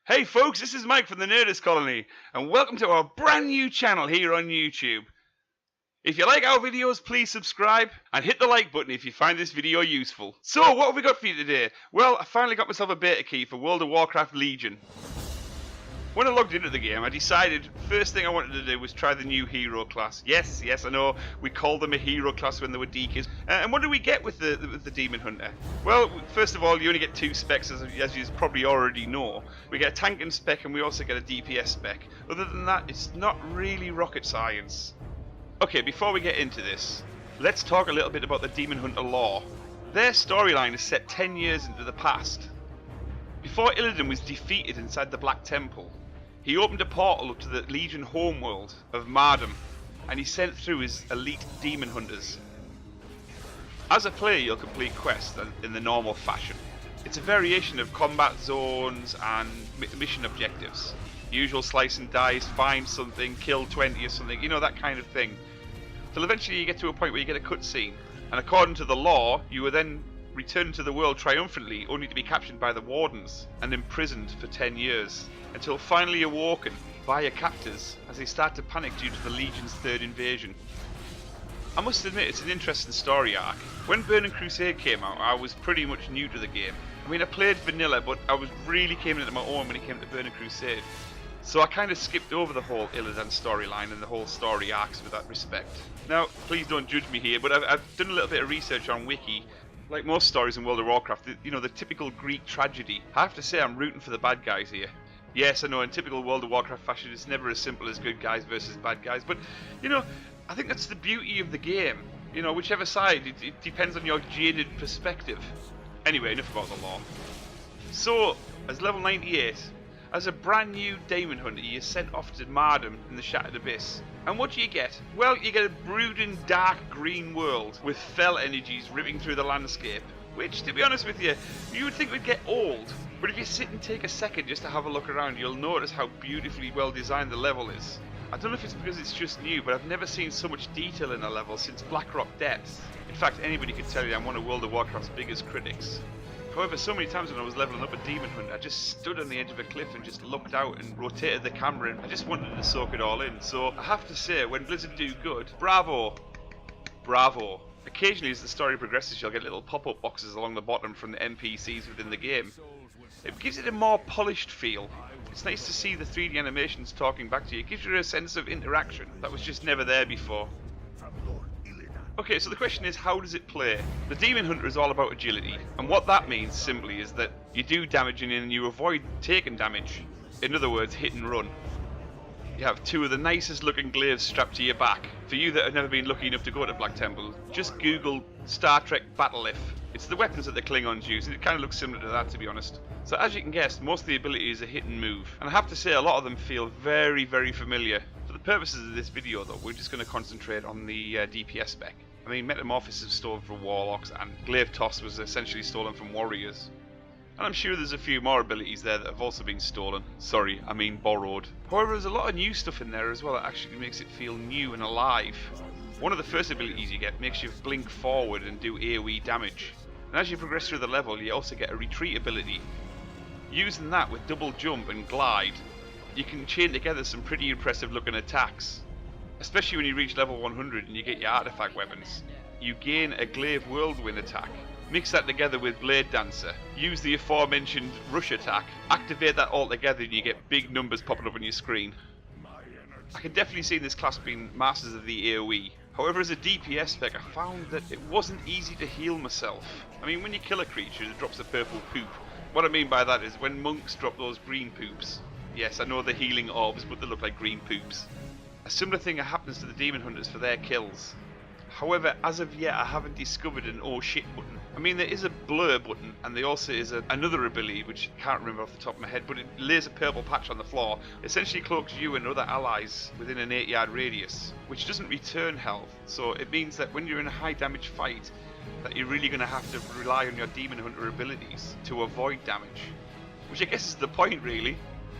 Hey folks, this is Mike from the Nerdist Colony, and welcome to our brand new channel here on YouTube. If you like our videos, please subscribe, and hit the like button if you find this video useful. So, what have we got for you today? Well, I finally got myself a beta key for World of Warcraft Legion. When I logged into the game, I decided first thing I wanted to do was try the new hero class. Yes, I know, we called them a hero class when they were DKs. And what do we get with the Demon Hunter? Well, first of all, you only get two specs, as you probably already know. We get a tanking spec and we also get a DPS spec. Other than that, it's not really rocket science. Okay, before we get into this, let's talk a little bit about the Demon Hunter lore. Their storyline is set 10 years into the past. Before Illidan was defeated inside the Black Temple, he opened a portal up to the Legion homeworld of Mardum, and he sent through his elite demon hunters. As a player, you'll complete quests in the normal fashion. It's a variation of combat zones and mission objectives. Usual slice and dice, find something, kill 20 or something, you know, that kind of thing. Till eventually you get to a point where you get a cutscene, and according to the law, you are then returned to the world triumphantly, only to be captured by the Wardens and imprisoned for 10 years, until finally awoken by your captors as they start to panic due to the Legion's third invasion. I must admit, it's an interesting story arc. When Burning Crusade came out, I was pretty much new to the game. I mean, I played vanilla, but I really came into my own when it came to Burning Crusade. So I kind of skipped over the whole Illidan storyline and the whole story arcs with that respect. Now, please don't judge me here, but I've done a little bit of research on Wiki. Like most stories in World of Warcraft, the typical Greek tragedy. I have to say I'm rooting for the bad guys here. Yes, I know, in typical World of Warcraft fashion, it's never as simple as good guys versus bad guys, but, I think that's the beauty of the game. Whichever side, it depends on your jaded perspective. Anyway, enough about the lore. So, as level 98, as a brand new Demon Hunter, you're sent off to Mardum in the Shattered Abyss. And what do you get? Well, you get a brooding dark green world with fell energies ripping through the landscape, which, to be honest with you, you would think would get old. But if you sit and take a second just to have a look around, you'll notice how beautifully well designed the level is. I don't know if it's because it's just new, but I've never seen so much detail in a level since Blackrock Depths. In fact, anybody could tell you I'm one of World of Warcraft's biggest critics. However, so many times when I was leveling up a Demon Hunter, I just stood on the edge of a cliff and just looked out and rotated the camera, and I just wanted to soak it all in. So I have to say, when Blizzard do good, bravo! Bravo! Occasionally as the story progresses, you'll get little pop-up boxes along the bottom from the NPCs within the game. It gives it a more polished feel. It's nice to see the 3D animations talking back to you. It gives you a sense of interaction that was just never there before. Okay, so the question is, how does it play? The Demon Hunter is all about agility, and what that means simply is that you do damage and you avoid taking damage. In other words, hit and run. You have two of the nicest looking glaives strapped to your back. For you that have never been lucky enough to go to Black Temple, just Google Star Trek Bat'leth. It's the weapons that the Klingons use, and it kind of looks similar to that, to be honest. So as you can guess, most of the abilities are hit and move, and I have to say a lot of them feel very, very familiar. For the purposes of this video though, we're just going to concentrate on the DPS spec. I mean, Metamorphosis was stolen from Warlocks, and Glaive Toss was essentially stolen from Warriors. And I'm sure there's a few more abilities there that have also been stolen. Sorry, I mean borrowed. However, there's a lot of new stuff in there as well that actually makes it feel new and alive. One of the first abilities you get makes you blink forward and do AoE damage. And as you progress through the level, you also get a retreat ability. Using that with double jump and glide, you can chain together some pretty impressive looking attacks. Especially when you reach level 100 and you get your artifact weapons. You gain a Glaive Whirlwind attack. Mix that together with Blade Dancer. Use the aforementioned Rush attack. Activate that all together and you get big numbers popping up on your screen. I can definitely see this class being masters of the AoE. However, as a DPS spec, I found that it wasn't easy to heal myself. I mean, when you kill a creature, it drops a purple poop. What I mean by that is when monks drop those green poops. Yes, I know they're healing orbs, but they look like green poops. A similar thing happens to the Demon Hunters for their kills. However, as of yet, I haven't discovered an oh shit button. I mean, there is a blur button, and there also is another ability, which I can't remember off the top of my head, but it lays a purple patch on the floor. It essentially cloaks you and other allies within an 8-yard radius, which doesn't return health. So it means that when you're in a high damage fight, that you're really going to have to rely on your Demon Hunter abilities to avoid damage. Which I guess is the point, really.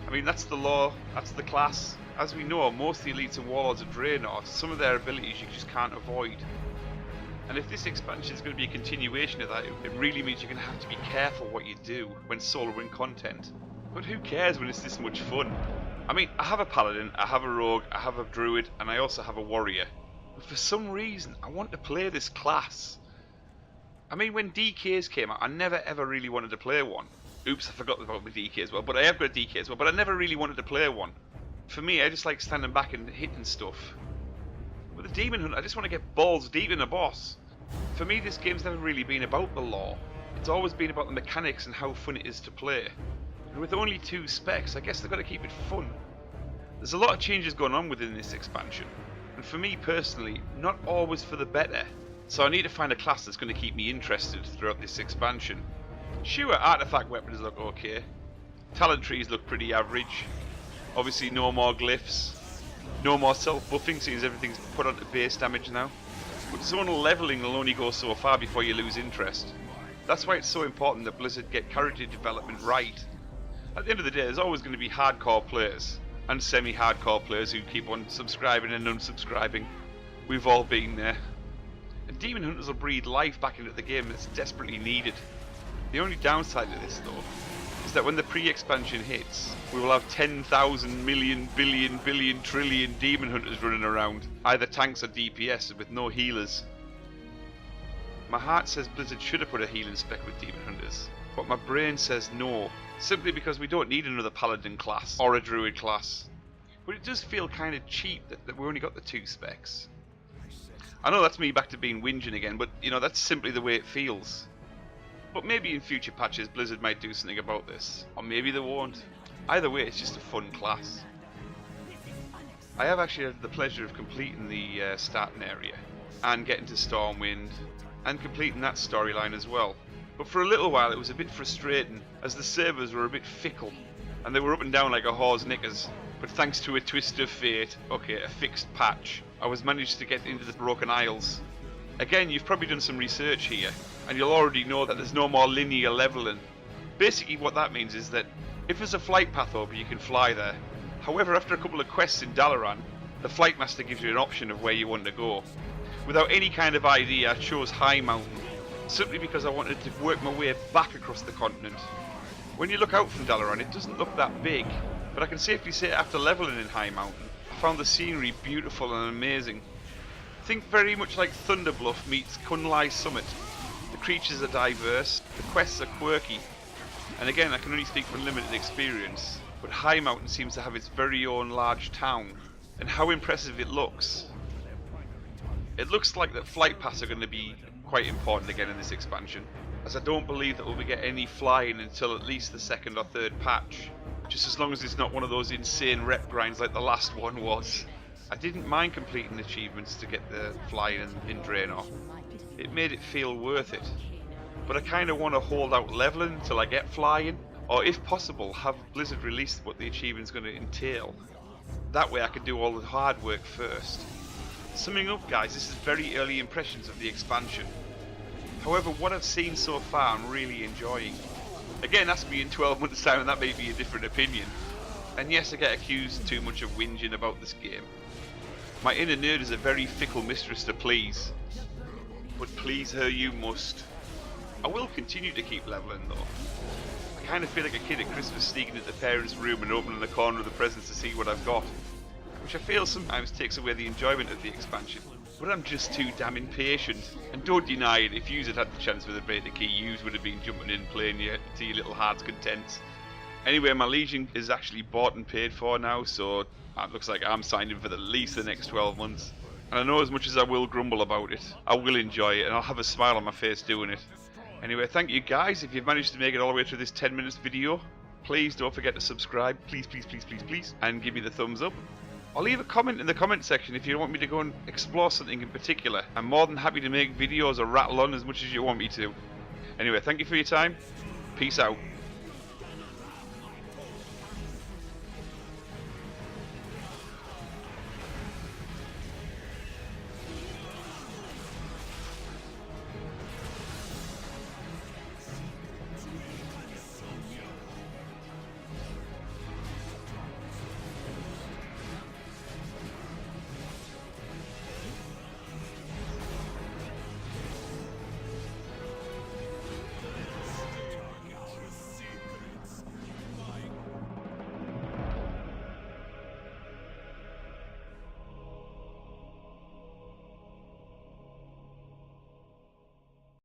I mean, that's the law, that's the class. As we know, most of the elites and warlords of Draenor, some of their abilities you just can't avoid. And if this expansion is going to be a continuation of that, it really means you're going to have to be careful what you do when soloing content. But who cares when it's this much fun? I mean, I have a paladin, I have a rogue, I have a druid, and I also have a warrior. But for some reason, I want to play this class. I mean, when DKs came out, I never ever really wanted to play one. Oops, I forgot about my DK as well, but I have got a DK as well, but I never really wanted to play one. For me, I just like standing back and hitting stuff. With the Demon Hunt, I just want to get balls deep in a boss. For me, this game's never really been about the lore. It's always been about the mechanics and how fun it is to play. And with only 2 specs, I guess they've got to keep it fun. There's a lot of changes going on within this expansion, and for me personally, not always for the better. So I need to find a class that's going to keep me interested throughout this expansion. Sure, artifact weapons look okay. Talent trees look pretty average. Obviously no more glyphs. No more self-buffing since everything's put onto base damage now. But zonal leveling will only go so far before you lose interest. That's why it's so important that Blizzard get character development right. At the end of the day, there's always going to be hardcore players and semi-hardcore players who keep on subscribing and unsubscribing. We've all been there. And Demon Hunters will breathe life back into the game that's desperately needed. The only downside to this, though, is that when the pre-expansion hits, we will have 10,000 million, billion, trillion Demon Hunters running around, either tanks or DPS with no healers. My heart says Blizzard should have put a healing spec with Demon Hunters, but my brain says no, simply because we don't need another Paladin class or a Druid class. But it does feel kind of cheap that we only got the 2 specs. I know that's me back to being whinging again, but you know, that's simply the way it feels. But maybe in future patches Blizzard might do something about this, or maybe they won't. Either way, it's just a fun class. I have actually had the pleasure of completing the starting area, and getting to Stormwind, and completing that storyline as well. But for a little while it was a bit frustrating, as the servers were a bit fickle, and they were up and down like a whore's knickers. But thanks to a twist of fate, okay, a fixed patch, I was managed to get into the Broken Isles. Again, you've probably done some research here, and you'll already know that there's no more linear leveling. Basically what that means is that if there's a flight path over, you can fly there. However, after a couple of quests in Dalaran, the Flight Master gives you an option of where you want to go. Without any kind of idea, I chose High Mountain, simply because I wanted to work my way back across the continent. When you look out from Dalaran, it doesn't look that big, but I can safely say after leveling in High Mountain, I found the scenery beautiful and amazing. Think very much like Thunderbluff meets Kunlai Summit. The creatures are diverse, the quests are quirky, and again I can only speak from limited experience, but High Mountain seems to have its very own large town, and how impressive it looks. It looks like that flight paths are going to be quite important again in this expansion, as I don't believe that we'll get any flying until at least the 2nd or 3rd patch, just as long as it's not one of those insane rep grinds like the last one was. I didn't mind completing achievements to get the flying in Draenor. It made it feel worth it. But I kind of want to hold out leveling until I get flying, or if possible have Blizzard release what the achievement's going to entail. That way I can do all the hard work first. Summing up guys, this is very early impressions of the expansion. However, what I've seen so far I'm really enjoying. Again, ask me in 12 months time and that may be a different opinion. And yes, I get accused too much of whinging about this game. My inner nerd is a very fickle mistress to please. But please her you must. I will continue to keep leveling though. I kind of feel like a kid at Christmas sneaking into the parents' room and opening the corner of the presents to see what I've got. Which I feel sometimes takes away the enjoyment of the expansion. But I'm just too damn impatient. And don't deny it, if yous had had the chance with a beta key, yous would have been jumping in playing you to your little heart's content. Anyway, my Legion is actually bought and paid for now, so it looks like I'm signed in for at least the next 12 months. And I know as much as I will grumble about it, I will enjoy it and I'll have a smile on my face doing it. Anyway, thank you guys. If you've managed to make it all the way through this 10 minutes video, please don't forget to subscribe, please, and give me the thumbs up. Or leave a comment in the comment section if you want me to go and explore something in particular. I'm more than happy to make videos or rattle on as much as you want me to. Anyway, thank you for your time. Peace out.